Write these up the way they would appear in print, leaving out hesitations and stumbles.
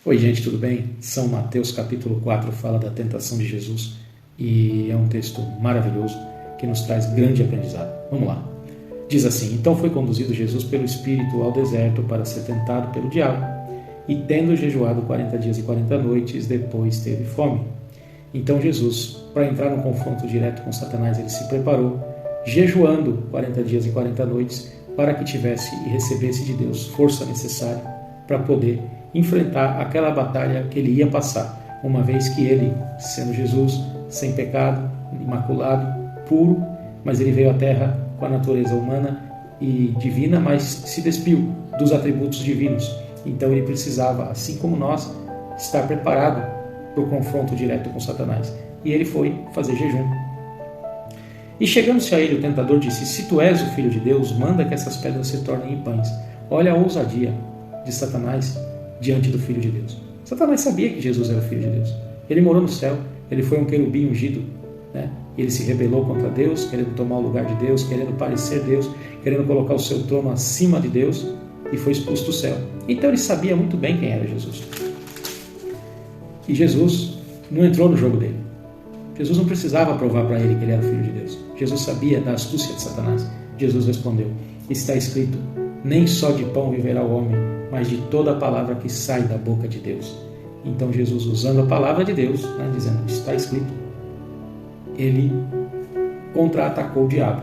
Oi gente, tudo bem? São Mateus capítulo 4 fala da tentação de Jesus e é um texto maravilhoso que nos traz grande aprendizado. Vamos lá. Diz assim: Então foi conduzido Jesus pelo Espírito ao deserto para ser tentado pelo diabo, e tendo jejuado 40 dias e 40 noites, depois teve fome. Então Jesus, para entrar no confronto direto com Satanás, ele se preparou, jejuando 40 dias e 40 noites, para que tivesse e recebesse de Deus força necessária para poder enfrentar aquela batalha que ele ia passar, uma vez que ele, sendo Jesus, sem pecado, imaculado, puro, mas ele veio à Terra com a natureza humana e divina, mas se despiu dos atributos divinos. Então ele precisava, assim como nós, estar preparado para o confronto direto com Satanás. E ele foi fazer jejum. E chegando-se a ele, o tentador disse: Se tu és o Filho de Deus, manda que essas pedras se tornem em pães. Olha a ousadia de Satanás diante do Filho de Deus. Satanás sabia que Jesus era o Filho de Deus. Ele morou no céu, ele foi um querubim ungido, né? Ele se rebelou contra Deus, querendo tomar o lugar de Deus, querendo parecer Deus, querendo colocar o seu trono acima de Deus, e foi expulso do céu. Então ele sabia muito bem quem era Jesus. E Jesus não entrou no jogo dele. Jesus não precisava provar para ele que ele era o Filho de Deus. Jesus sabia da astúcia de Satanás. Jesus respondeu: Está escrito, nem só de pão viverá o homem, mas de toda a palavra que sai da boca de Deus. Então Jesus, usando a palavra de Deus, dizendo, está escrito, ele contra-atacou o diabo.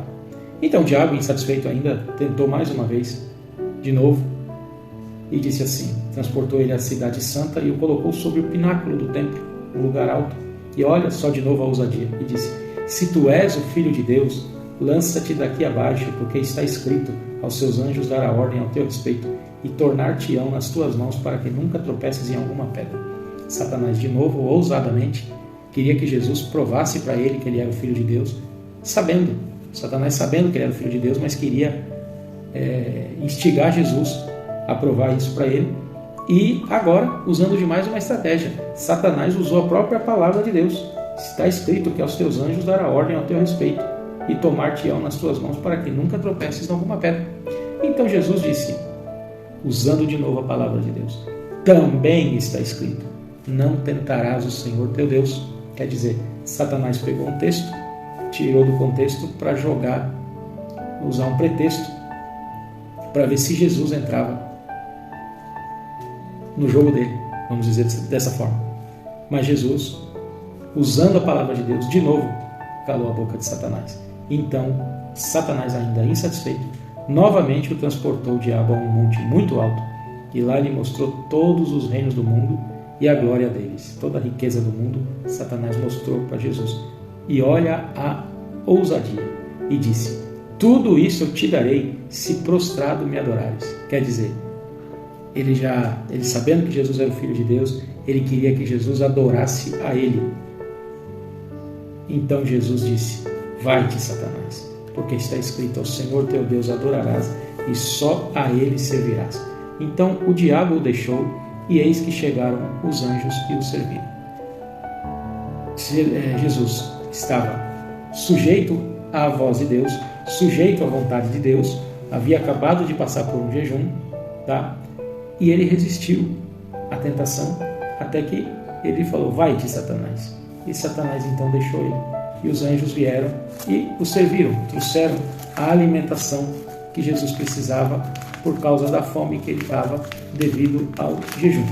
Então o diabo, insatisfeito ainda, tentou mais uma vez, de novo, e disse assim, transportou ele à cidade santa e o colocou sobre o pináculo do templo, um lugar alto, e olha só de novo a ousadia, e disse: Se tu és o Filho de Deus, lança-te daqui abaixo, porque está escrito, aos seus anjos dará ordem ao teu respeito, e tornar-te-ão nas tuas mãos para que nunca tropeces em alguma pedra. Satanás, de novo, ousadamente, queria que Jesus provasse para ele que ele era o Filho de Deus, Satanás sabendo que ele era o Filho de Deus, mas queria instigar Jesus a provar isso para ele, e agora, usando de mais uma estratégia, Satanás usou a própria palavra de Deus. Está escrito que aos teus anjos dará ordem ao teu respeito, e tomar-te-ão nas tuas mãos para que nunca tropeces em alguma pedra. Então Jesus disse, usando de novo a palavra de Deus, também está escrito, não tentarás o Senhor teu Deus. Quer dizer, Satanás pegou um texto, tirou do contexto para usar um pretexto, para ver se Jesus entrava no jogo dele, vamos dizer dessa forma. Mas Jesus, usando a palavra de Deus, de novo, calou a boca de Satanás. Então, Satanás, ainda insatisfeito, novamente o transportou o diabo a um monte muito alto, e lá lhe mostrou todos os reinos do mundo e a glória deles. Toda a riqueza do mundo, Satanás mostrou para Jesus. E olha a ousadia, e disse: Tudo isso eu te darei, se prostrado me adorares. Quer dizer, ele sabendo que Jesus era o Filho de Deus, ele queria que Jesus adorasse a ele. Então Jesus disse: Vai-te, Satanás, porque está escrito, ao Senhor teu Deus adorarás, e só a ele servirás. Então o diabo o deixou, e eis que chegaram os anjos e o serviram. Jesus estava sujeito à voz de Deus, sujeito à vontade de Deus, havia acabado de passar por um jejum, e ele resistiu à tentação, até que ele falou: Vai-te, Satanás. E Satanás então deixou ele. E os anjos vieram e o serviram, trouxeram a alimentação que Jesus precisava por causa da fome que ele estava devido ao jejum.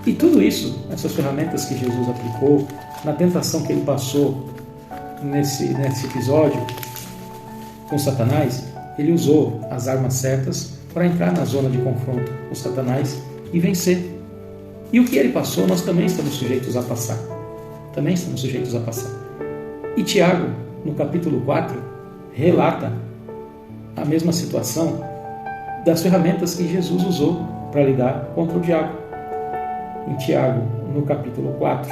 E tudo isso, essas ferramentas que Jesus aplicou, na tentação que ele passou nesse episódio com Satanás, ele usou as armas certas para entrar na zona de confronto com Satanás e vencer. E o que ele passou, nós também estamos sujeitos a passar. E Tiago, no capítulo 4, relata a mesma situação das ferramentas que Jesus usou para lidar contra o diabo. Em Tiago, no capítulo 4,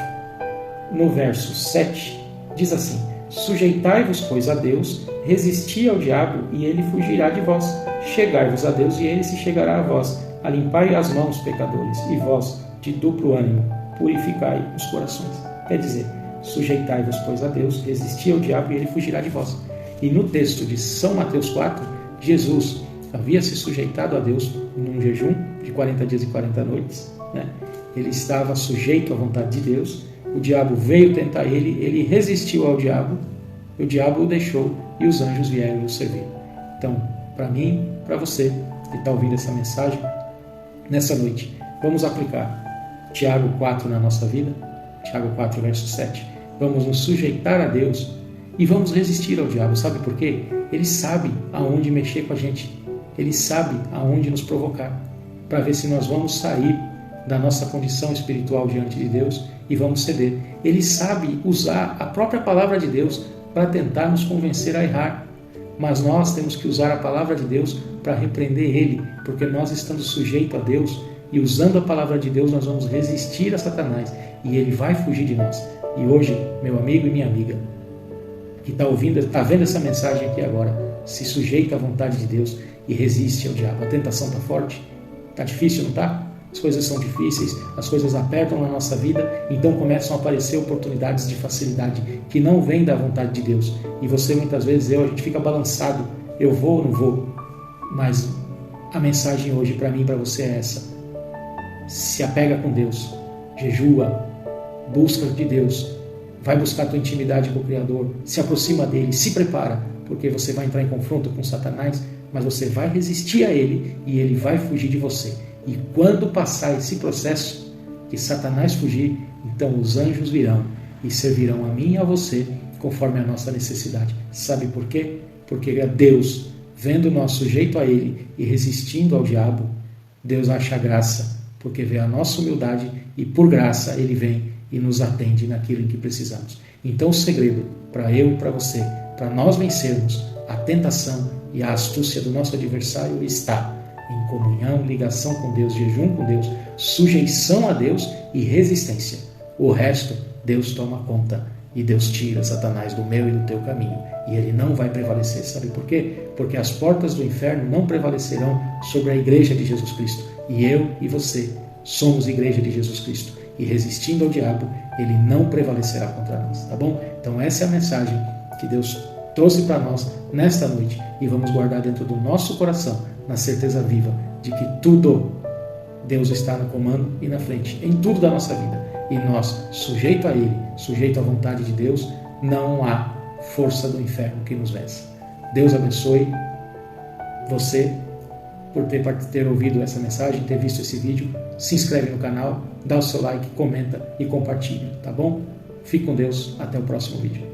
no verso 7, diz assim: Sujeitai-vos, pois, a Deus, resisti ao diabo, e ele fugirá de vós. Chegai-vos a Deus, e ele se chegará a vós. Alimpai as mãos, pecadores, e vós, de duplo ânimo, purificai os corações. Quer dizer, sujeitai-vos, pois, a Deus, resisti ao diabo, e ele fugirá de vós. E no texto de São Mateus 4, Jesus havia se sujeitado a Deus num jejum de 40 dias e 40 noites, né? Ele estava sujeito à vontade de Deus, o diabo veio tentar ele resistiu ao diabo, o diabo o deixou e os anjos vieram o servir. Então, para mim, para você que está ouvindo essa mensagem, nessa noite, vamos aplicar Tiago 4 na nossa vida, Tiago 4, verso 7. Vamos nos sujeitar a Deus e vamos resistir ao diabo. Sabe por quê? Ele sabe aonde mexer com a gente, ele sabe aonde nos provocar, para ver se nós vamos sair da nossa condição espiritual diante de Deus e vamos ceder. Ele sabe usar a própria palavra de Deus para tentar nos convencer a errar, mas nós temos que usar a palavra de Deus para repreender ele, porque nós estando sujeitos a Deus e usando a palavra de Deus, nós vamos resistir a Satanás e ele vai fugir de nós. E hoje, meu amigo e minha amiga que está vendo essa mensagem aqui agora, se sujeita à vontade de Deus e resiste ao diabo. A tentação está forte, está difícil, não está? As coisas são difíceis, as coisas apertam na nossa vida, então começam a aparecer oportunidades de facilidade que não vêm da vontade de Deus. E você, muitas vezes, a gente fica balançado, eu vou ou não vou? Mas a mensagem hoje para mim e para você é essa: se apega com Deus, jejua, busca de Deus, vai buscar a tua intimidade com o Criador, se aproxima dele, se prepara, porque você vai entrar em confronto com Satanás, mas você vai resistir a ele e ele vai fugir de você. E quando passar esse processo, que Satanás fugir, então os anjos virão e servirão a mim e a você conforme a nossa necessidade. Sabe por quê? Porque Deus, vendo nós sujeito a ele e resistindo ao diabo, Deus acha graça, porque vê a nossa humildade e por graça ele vem e nos atende naquilo em que precisamos. Então o segredo para eu e para você, para nós vencermos a tentação e a astúcia do nosso adversário está em comunhão, ligação com Deus, jejum com Deus, sujeição a Deus e resistência. O resto, Deus toma conta e Deus tira Satanás do meu e do teu caminho e ele não vai prevalecer. Sabe por quê? Porque as portas do inferno não prevalecerão sobre a igreja de Jesus Cristo. E eu e você somos igreja de Jesus Cristo. E resistindo ao diabo, ele não prevalecerá contra nós, tá bom? Então essa é a mensagem que Deus trouxe para nós nesta noite e vamos guardar dentro do nosso coração, na certeza viva de que tudo Deus está no comando e na frente, em tudo da nossa vida. E nós, sujeito a Ele, sujeito à vontade de Deus, não há força do inferno que nos vença. Deus abençoe você por ter ouvido essa mensagem, ter visto esse vídeo. Se inscreve no canal, dá o seu like, comenta e compartilha, tá bom? Fique com Deus, até o próximo vídeo.